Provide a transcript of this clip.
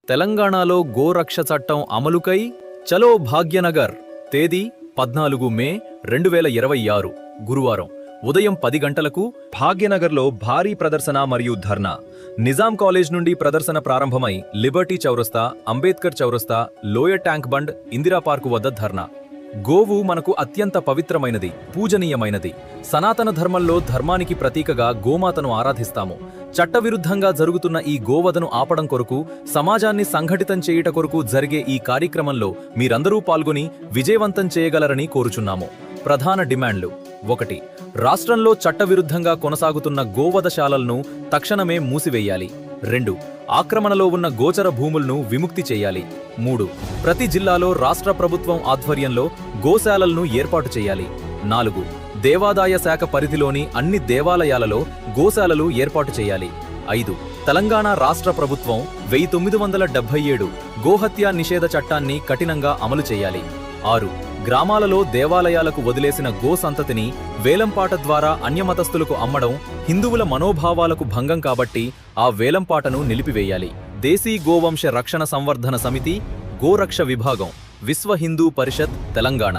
తెలంగాణలో గోరక్ష చట్టం అమలుకై చలో భాగ్యనగర్. తేదీ 14 మే 2026 గురువారం ఉదయం 10 గంటలకు భాగ్యనగర్లో భారీ ప్రదర్శన మరియు ధర్నా. నిజాం కాలేజ్ నుండి ప్రదర్శన ప్రారంభమై లిబర్టీ చౌరస్తా, అంబేద్కర్ చౌరస్తా, lower tank bund, Indira park వద్ద ధర్నా. గోవు మనకు అత్యంత పవిత్రమైనది, పూజనీయమైనది. సనాతన ధర్మంలో ధర్మానికి ప్రతీకగా గోమాతను ఆరాధిస్తాము. చట్టవిరుద్ధంగా జరుగుతున్న ఈ గోవధను ఆపడం కొరకు, సమాజాన్ని సంఘటితం చేయుట కొరకు జరిగే ఈ కార్యక్రమంలో మీరందరూ పాల్గొని విజయవంతం చేయగలరని కోరుచున్నాము. ప్రధాన డిమాండ్లు: 1. రాష్ట్రంలో చట్టవిరుద్ధంగా కొనసాగుతున్న గోవధశాలలను తక్షణమే మూసివేయాలి. 2. ఆక్రమణలో ఉన్న గోచర భూములను విముక్తి చేయాలి. 3. ప్రతి జిల్లాలో రాష్ట్ర ప్రభుత్వం ఆధ్వర్యంలో గోశాలలను ఏర్పాటు చేయాలి. 4. దేవాదాయ శాఖ పరిధిలోని అన్ని దేవాలయాలలో గోశాలలు ఏర్పాటు చేయాలి. 5. తెలంగాణ రాష్ట్ర ప్రభుత్వం 1977 గోహత్య నిషేధ చట్టాన్ని కఠినంగా అమలు చేయాలి. 6. గ్రామాలలో దేవాలయాలకు వదిలేసిన గో సంతతిని వేలంపాట ద్వారా అన్యమతస్థులకు అమ్మడం హిందువుల మనోభావాలకు భంగం కాబట్టి ఆ వేలంపాటను నిలిపివేయాలి. దేశీ గోవంశ రక్షణ సంవర్ధన సమితి, గోరక్ష విభాగం, విశ్వ హిందూ పరిషత్, తెలంగాణ.